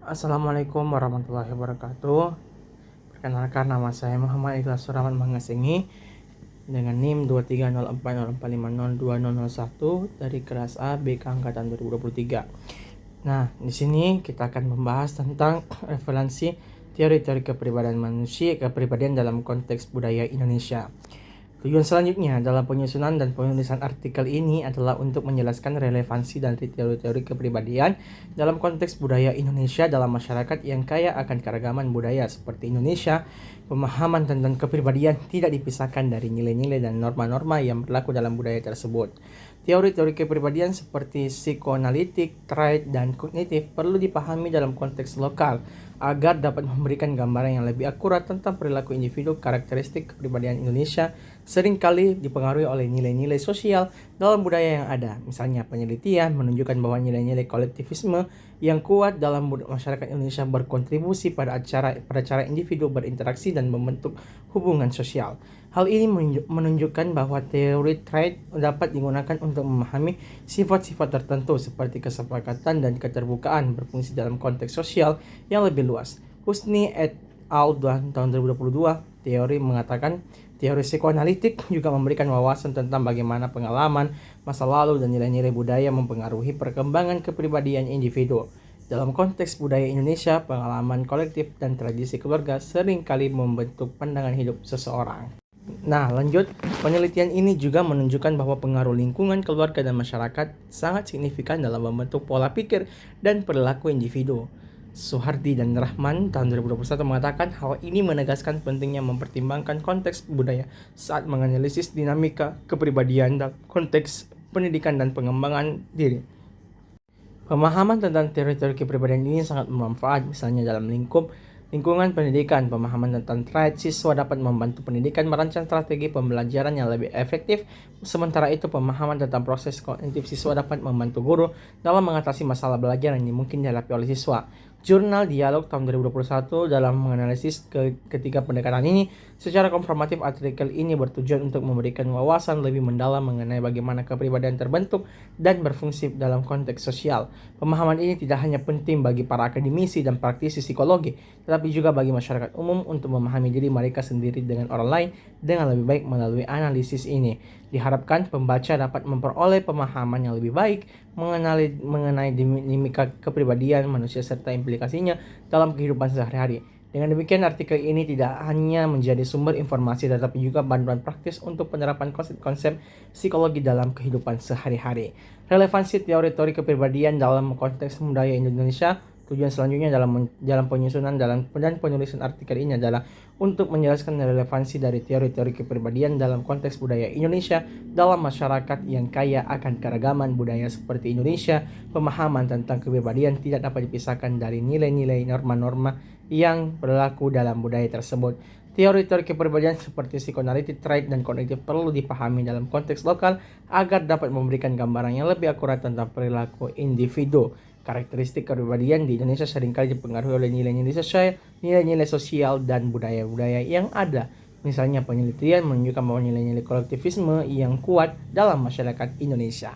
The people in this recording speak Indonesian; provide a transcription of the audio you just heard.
Assalamualaikum warahmatullahi wabarakatuh. Perkenalkan, nama saya Muhammad Ikhlas Surahman Mangasengi dengan NIM 23040502001 dari kelas A BK angkatan 2023. Nah, di sini kita akan membahas tentang referensi teori-teori kepribadian dalam konteks budaya Indonesia. Tujuan selanjutnya dalam penyusunan dan penulisan artikel ini adalah untuk menjelaskan relevansi dari teori-teori kepribadian dalam konteks budaya Indonesia dalam masyarakat yang kaya akan keragaman budaya seperti Indonesia. Pemahaman tentang kepribadian tidak dipisahkan dari nilai-nilai dan norma-norma yang berlaku dalam budaya tersebut. Teori-teori kepribadian seperti psikoanalitik, trait, dan kognitif perlu dipahami dalam konteks lokal agar dapat memberikan gambaran yang lebih akurat tentang perilaku individu. Karakteristik kepribadian Indonesia seringkali dipengaruhi oleh nilai-nilai sosial dalam budaya yang ada. Misalnya, penelitian menunjukkan bahwa nilai-nilai kolektivisme yang kuat dalam masyarakat Indonesia berkontribusi pada cara individu berinteraksi dan membentuk hubungan sosial. Hal ini menunjukkan bahwa teori trait dapat digunakan untuk memahami sifat-sifat tertentu seperti kesepakatan dan keterbukaan berfungsi dalam konteks sosial yang lebih luas. Husni et al. Tahun 2022, teori mengatakan teori psikoanalitik juga memberikan wawasan tentang bagaimana pengalaman, masa lalu, dan nilai-nilai budaya mempengaruhi perkembangan kepribadian individu. Dalam konteks budaya Indonesia, pengalaman kolektif dan tradisi keluarga seringkali membentuk pandangan hidup seseorang. Nah, lanjut, penelitian ini juga menunjukkan bahwa pengaruh lingkungan, keluarga, dan masyarakat sangat signifikan dalam membentuk pola pikir dan perilaku individu. Suhardi dan Rahman tahun 2021 mengatakan hal ini menegaskan pentingnya mempertimbangkan konteks budaya saat menganalisis dinamika kepribadian dalam konteks pendidikan dan pengembangan diri. Pemahaman tentang teori-teori kepribadian ini sangat bermanfaat, misalnya dalam lingkungan pendidikan. Pemahaman tentang trait siswa dapat membantu pendidikan merancang strategi pembelajaran yang lebih efektif. Sementara itu, pemahaman tentang proses kognitif siswa dapat membantu guru dalam mengatasi masalah belajar yang mungkin dihadapi oleh siswa. Jurnal Dialog tahun 2021 dalam menganalisis ketiga pendekatan ini secara konfirmatif. Artikel ini bertujuan untuk memberikan wawasan lebih mendalam mengenai bagaimana kepribadian terbentuk dan berfungsi dalam konteks sosial. Pemahaman ini tidak hanya penting bagi para akademisi dan praktisi psikologi, tetapi juga bagi masyarakat umum untuk memahami diri mereka sendiri dengan orang lain dengan lebih baik. Melalui analisis ini, diharapkan pembaca dapat memperoleh pemahaman yang lebih baik mengenai dinamika kepribadian manusia serta implikasinya dalam kehidupan sehari-hari. Dengan demikian, artikel ini tidak hanya menjadi sumber informasi tetapi juga bantuan praktis untuk penerapan konsep-konsep psikologi dalam kehidupan sehari-hari. Relevansi teori-teori kepribadian dalam konteks budaya Indonesia. Tujuan selanjutnya dalam penyusunan dan penulisan artikel ini adalah untuk menjelaskan relevansi dari teori-teori kepribadian dalam konteks budaya Indonesia dalam masyarakat yang kaya akan keragaman budaya seperti Indonesia. Pemahaman tentang kepribadian tidak dapat dipisahkan dari nilai-nilai norma-norma yang berlaku dalam budaya tersebut. Teori-teori kepribadian seperti psikoanalitik, trait, dan kognitif perlu dipahami dalam konteks lokal agar dapat memberikan gambaran yang lebih akurat tentang perilaku individu. Karakteristik kepribadian di Indonesia seringkali dipengaruhi oleh nilai-nilai sosial dan budaya-budaya yang ada. Misalnya, penelitian menunjukkan bahwa nilai-nilai kolektivisme yang kuat dalam masyarakat Indonesia.